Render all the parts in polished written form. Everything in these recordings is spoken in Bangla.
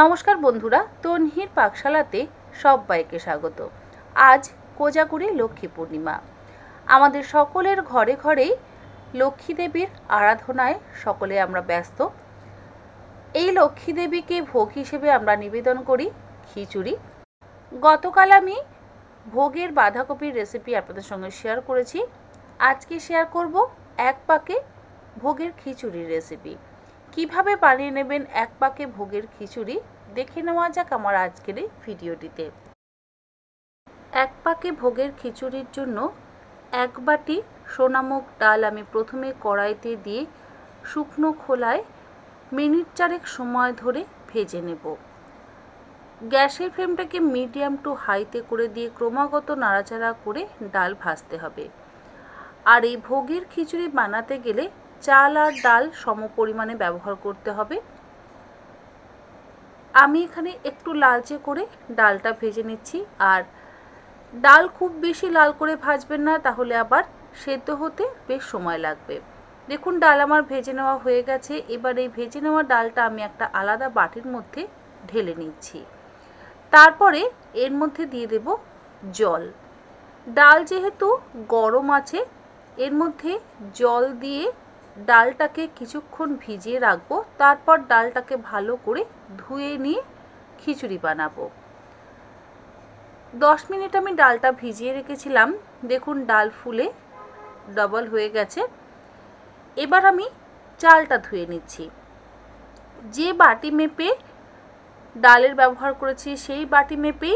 নমস্কার বন্ধুরা, তন্হির পাকশালাতে সবাইকে স্বাগত। আজ কোজাগরি লক্ষ্মী পূর্ণিমা। আমাদের সকলের ঘরে ঘরেই লক্ষ্মী দেবীর আরাধনায় সকলে আমরা ব্যস্ত। এই লক্ষ্মী দেবীকে ভোগ হিসেবে আমরা নিবেদন করি খিচুড়ি। গতকাল আমি ভোগের বাঁধাকপির রেসিপি আপনাদের সঙ্গে শেয়ার করেছি। আজকে শেয়ার করব এক পাকে ভোগের খিচুড়ির রেসিপি। কিভাবে বানিয়ে নেবেন এক পাকে ভোগের খিচুড়ি দেখে নেওয়া যাক আমার আজকের এই ভিডিওটিতে। এক পাকে ভোগের খিচুড়ির জন্য এক বাটি সোনামুগ ডাল আমি প্রথমে কড়াইতে দিয়ে শুকনো খোলায় মিনিট চারেক সময় ধরে ভেজে নেব। গ্যাসের ফ্লেমটাকে মিডিয়াম টু হাইতে করে দিয়ে ক্রমাগত নাড়াচাড়া করে ডাল ভাজতে হবে। আর এই ভোগের খিচুড়ি বানাতে গেলে চাল আর ডাল সম পরিমাণে ব্যবহার করতে হবে। আমি এখানে একটু লালচে করে ডালটা ভেজে নিচ্ছি। আর ডাল খুব বেশি লাল করে ভাজবেন না, তাহলে আবার সেদ্ধ হতে বেশ সময় লাগবে। দেখুন ডাল আমার ভেজে নেওয়া হয়ে গেছে। এবার এই ভেজে নেওয়া ডালটা আমি একটা আলাদা বাটির মধ্যে ঢেলে নিচ্ছি। তারপরে এর মধ্যে দিয়ে দেব জল। ডাল যেহেতু গরম আছে, এর মধ্যে জল দিয়ে ডালটাকে কিছুক্ষণ ভিজিয়ে রাখবো। তারপর ডালটাকে ভালো করে ধুয়ে নিয়ে খিচুড়ি বানাবো। 10 মিনিট আমি ডালটা ভিজিয়ে রেখেছিলাম। দেখুন ডাল ফুলে ডবল হয়ে গেছে। এবার আমি চালটা ধুয়ে নিচ্ছি। যে বাটি মেপে ডালের ব্যবহার করেছি সেই বাটি মেপেই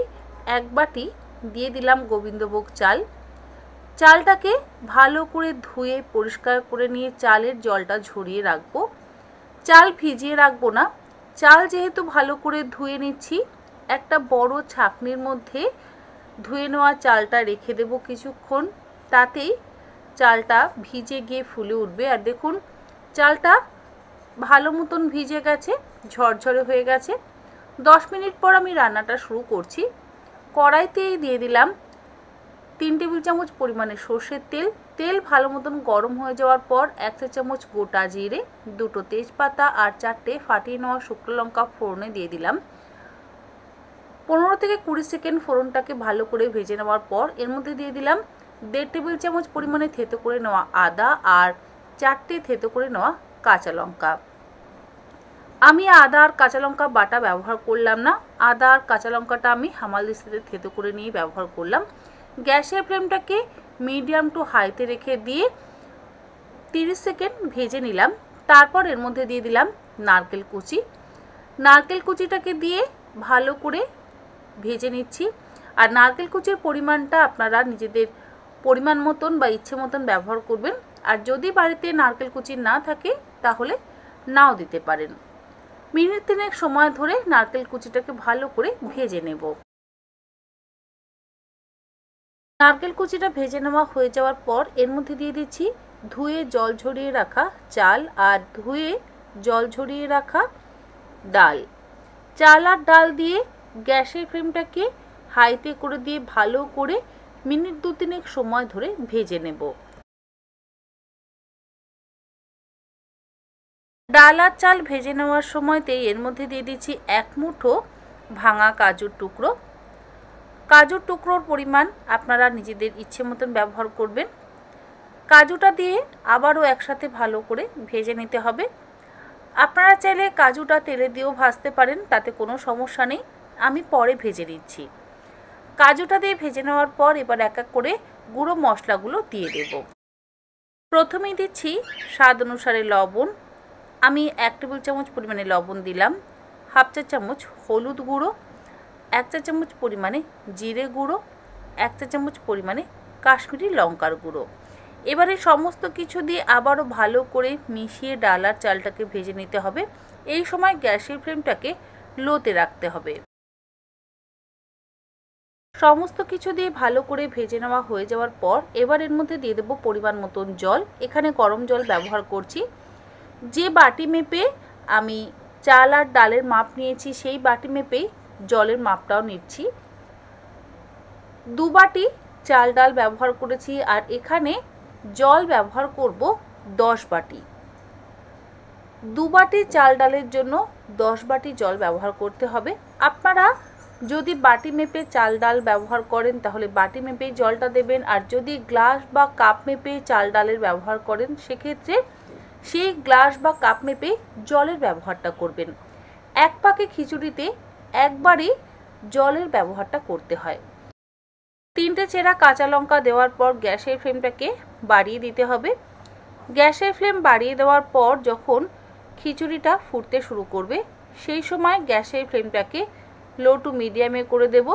এক বাটি দিয়ে দিলাম গোবিন্দভোগ চাল। চালটাকে ভালো করে ধুয়ে পরিষ্কার করে নিয়ে চালের জলটা ঝরিয়ে রাখবো। চাল ভিজিয়ে রাখবো না। চাল যেহেতু ভালো করে ধুয়ে নিচ্ছি, একটা বড় ছাঁকনির মধ্যে ধুয়ে নেওয়া চালটা রেখে দেব কিছুক্ষণ। তাতেই চালটা ভিজে গিয়ে ফুলে উঠবে। আর দেখুন চালটা ভালো মতন ভিজে গেছে, ঝরঝরে হয়ে গেছে। 10 মিনিট পর আমি রান্নাটা শুরু করছি। কড়াইতেই দিয়ে দিলাম 3 টেবিল চামচ পরিমাণে সর্ষের তেল। তেল ভালো মতন গরম হয়ে যাওয়ার পর 1 চা চামচ গোটা জিরে, 2টো তেজপাতা আর 4টে ফাটিয়ে নেওয়া শুকনো লঙ্কা ফোড়নে দিয়ে দিলাম। 15 থেকে 20 সেকেন্ড ফোড়নটাকে ভালো করে ভেজে নেওয়ার পর এর মধ্যে দিয়ে দিলাম 1.5 টেবিল চামচ পরিমাণে থেতো করে নেওয়া আদা আর 4টে থেতো করে নেওয়া কাঁচা লঙ্কা। আমি আদা আর কাঁচা লঙ্কা বাটা ব্যবহার করলাম না। আদা আর কাঁচা লঙ্কাটা আমি হামালদিস্তাতে থেতো করে নিয়ে ব্যবহার করলাম। গ্যাসের ফ্লেমটাকে মিডিয়াম টু হাইতে রেখে দিয়ে 30 সেকেন্ড ভেজে নিলাম। তারপর এর মধ্যে দিয়ে দিলাম নারকেল কুচি। নারকেল কুচিটাকে দিয়ে ভালো করে ভেজে নিচ্ছি। আর নারকেল কুচির পরিমাণটা আপনারা নিজেদের পরিমাণ মতন বা ইচ্ছে মতন ব্যবহার করবেন। আর যদি বাড়িতে নারকেল কুচি না থাকে তাহলে নাও দিতে পারেন। মিনিট 3 সময় ধরে নারকেল কুচিটাকে ভালো করে ভেজে নেব। নারকেল কুচিটা ভেজে নেওয়া হয়ে যাওয়ার পর এর মধ্যে দিয়ে দিচ্ছি ধুয়ে জল ঝরিয়ে রাখা চাল আর ধুয়ে জল ঝরিয়ে রাখা ডাল। চাল আর ডাল দিয়ে গ্যাসের ফ্লেমটাকে হাইতে করে দিয়ে ভালো করে মিনিট 2-3 সময় ধরে ভেজে নেব। ডাল আর চাল ভেজে নেওয়ার সময়তেই এর মধ্যে দিয়ে দিচ্ছি 1 মুঠো ভাঙা কাজুর টুকরো। কাজুর টুকরোর পরিমাণ আপনারা নিজেদের ইচ্ছে মতন ব্যবহার করবেন। কাজুটা দিয়ে আবারও একসাথে ভালো করে ভেজে নিতে হবে। আপনারা চাইলে কাজুটা তেলে দিয়েও ভাজতে পারেন, তাতে কোনো সমস্যা নেই। আমি পরে ভেজে নিচ্ছি। কাজুটা দিয়ে ভেজে নেওয়ার পর এবার এক এক করে গুঁড়ো মশলাগুলো দিয়ে দেব। প্রথমেই দিচ্ছি স্বাদ অনুসারে লবণ। আমি 1 টেবিল চামচ পরিমাণে লবণ দিলাম। 1/2 চা চামচ হলুদ গুঁড়ো, 1 চা চামচ পরিমাণে জিরে গুঁড়ো, 1 চা চামচ পরিমাণে কাশ্মীরি লঙ্কার গুঁড়ো। এবারে সমস্ত কিছু দিয়ে আবারও ভালো করে মিশিয়ে ডাল আর চালটাকে ভেজে নিতে হবে। এই সময় গ্যাসের ফ্লেমটাকে লোতে রাখতে হবে। সমস্ত কিছু দিয়ে ভালো করে ভেজে নেওয়া হয়ে যাওয়ার পর এবার এর মধ্যে দিয়ে দেবো পরিমাণ মতন জল। এখানে গরম জল ব্যবহার করছি। যে বাটি মেপে আমি চাল আর ডালের মাপ নিয়েছি সেই বাটি মেপেই জলের মাপটাও নিচ্ছি। 2 বাটি চাল ডাল ব্যবহার করেছি আর এখানে জল ব্যবহার করব 10 বাটি। 2 বাটি চাল ডালের জন্য 10 বাটি জল ব্যবহার করতে হবে। আপনারা যদি বাটি মেপে চাল ডাল ব্যবহার করেন তাহলে বাটি মেপেই জলটা দেবেন, আর যদি গ্লাস বা কাপ মেপে চাল ডালের ব্যবহার করেন সেক্ষেত্রে সেই গ্লাস বা কাপ মেপে জলের ব্যবহারটা করবেন। এক পাকে খিচুড়িতে একবারই জলের ব্যবহারটা করতে হয়। 3টে চেরা কাঁচা লঙ্কা দেওয়ার পর গ্যাসের ফ্লেমটাকে বাড়িয়ে দিতে হবে। গ্যাসের ফ্লেম বাড়িয়ে দেওয়ার পর যখন খিচুড়িটা ফুটতে শুরু করবে সেই সময় গ্যাসের ফ্লেমটাকে লো টু মিডিয়ামে করে দেব,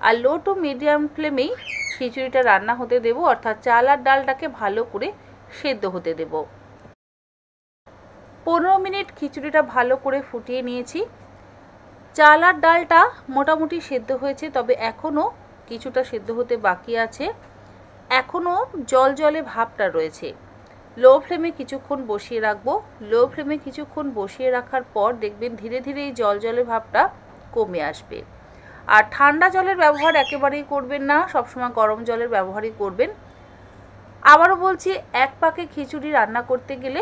আর লো টু মিডিয়াম ফ্লেমেই খিচুড়িটা রান্না হতে দেব, অর্থাৎ চাল আর ডালটাকে ভালো করে সেদ্ধ হতে দেব। 15 মিনিট খিচুড়িটা ভালো করে ফুটিয়ে নিয়েছি। চাল আর ডালটা মোটামুটি সেদ্ধ হয়েছে, তবে এখনও কিছুটা সেদ্ধ হতে বাকি আছে, এখনও জল জলে ভাবটা রয়েছে। লো ফ্লেমে কিছুক্ষণ বসিয়ে রাখবো। লো ফ্লেমে কিছুক্ষণ বসিয়ে রাখার পর দেখবেন ধীরে ধীরে এই জল জলে ভাবটা কমে আসবে। আর ঠান্ডা জলের ব্যবহার একেবারেই করবেন না, সবসময় গরম জলের ব্যবহারই করবেন। আবারও বলছি, এক পাকে খিচুড়ি রান্না করতে গেলে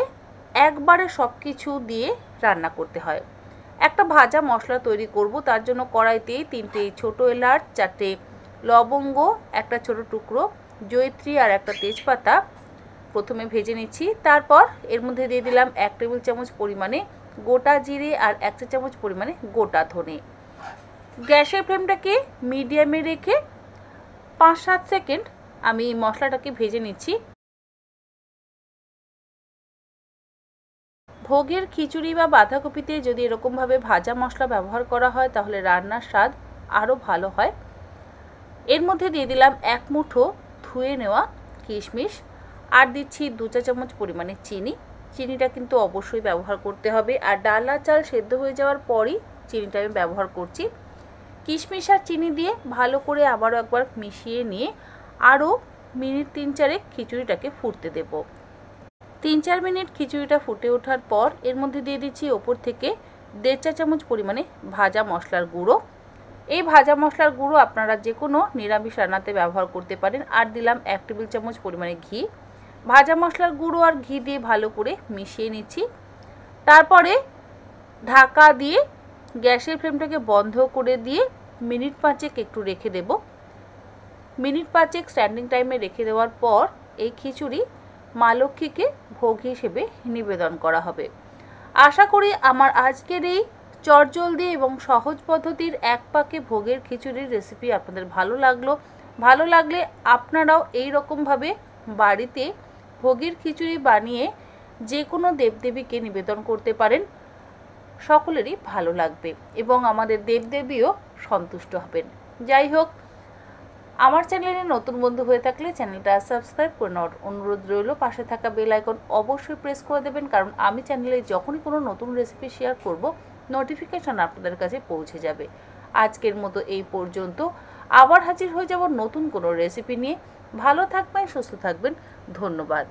একবারে সব কিছু দিয়ে রান্না করতে হয়। একটা ভাজা মশলা তৈরি করব, তার জন্য কড়াইতে 3টে ছোটো এলাচ, 4টে লবঙ্গ, একটা ছোট টুকরো জয়িত্রী আর একটা তেজপাতা প্রথমে ভেজে নিচ্ছি। তারপর এর মধ্যে দিয়ে দিলাম 1 টেবিল চামচ পরিমাণে গোটা জিরে আর 1 চা চামচ পরিমাণে গোটা ধনে। গ্যাসের ফ্লেমটাকে মিডিয়ামে রেখে 5-7 সেকেন্ড আমি মশলাটাকে ভেজে নিচ্ছি। ভোগের খিচুড়ি বা বাঁধাকপিতে যদি এরকমভাবে ভাজা মশলা ব্যবহার করা হয় তাহলে রান্নার স্বাদ আরও ভালো হয়। এর মধ্যে দিয়ে দিলাম 1 মুঠো ধুয়ে নেওয়া কিশমিশ, আর দিচ্ছি 2 চা চামচ পরিমাণে চিনি। চিনিটা কিন্তু অবশ্যই ব্যবহার করতে হবে, আর ডাল আর চাল সেদ্ধ হয়ে যাওয়ার পরই চিনিটা আমি ব্যবহার করছি। কিশমিশ আর চিনি দিয়ে ভালো করে আবারও একবার মিশিয়ে নিয়ে আরও মিনিট 3-4 খিচুড়িটাকে ফুটতে দেব। 3-4 মিনিট খিচুড়িটা ফুটে ওঠার পর এর মধ্যে দিয়ে দিচ্ছি ওপর থেকে 1.5 চা চামচ পরিমাণে ভাজা মশলার গুঁড়ো। এই ভাজা মশলার গুঁড়ো আপনারা যে কোনো নিরামিষ রান্নাতে ব্যবহার করতে পারেন। আর দিলাম 1 টেবিল চামচ পরিমাণে ঘি। ভাজা মশলার গুঁড়ো আর ঘি দিয়ে ভালো করে মিশিয়ে নিচ্ছি। তারপরে ঢাকা দিয়ে গ্যাসের ফ্লেমটাকে বন্ধ করে দিয়ে মিনিট 5 একটু রেখে দেব। মিনিট 5 স্ট্যান্ডিং টাইমে রেখে দেওয়ার পর এই খিচুড়ি মা লক্ষ্মীকে ভোগ হিসেবে নিবেদন করা হবে। আশা করি আমার আজকের এই চটজলদি এবং সহজ পদ্ধতির এক পাকে ভোগের খিচুড়ির রেসিপি আপনাদের ভালো লাগলো। ভালো লাগলে আপনারাও এই রকমভাবে বাড়িতে ভোগের খিচুড়ি বানিয়ে যে কোনো দেবদেবীকে নিবেদন করতে পারেন, সকলেরই ভালো লাগবে এবং আমাদের দেবদেবীও সন্তুষ্ট হবেন। যাই হোক, আমার চ্যানেলে নতুন বন্ধু হয়ে থাকলে চ্যানেলটা সাবস্ক্রাইব করে নেওয়ার অনুরোধ রইল। পাশে থাকা বেল আইকন অবশ্যই প্রেস করে দেবেন, কারণ আমি চ্যানেলে যখনই কোনো নতুন রেসিপি শেয়ার করব নোটিফিকেশন আপনাদের কাছে পৌঁছে যাবে। আজকের মতো এই পর্যন্ত, আবার হাজির হয়ে যাব নতুন কোনো রেসিপি নিয়ে। ভালো থাকবেন, সুস্থ থাকবেন, ধন্যবাদ।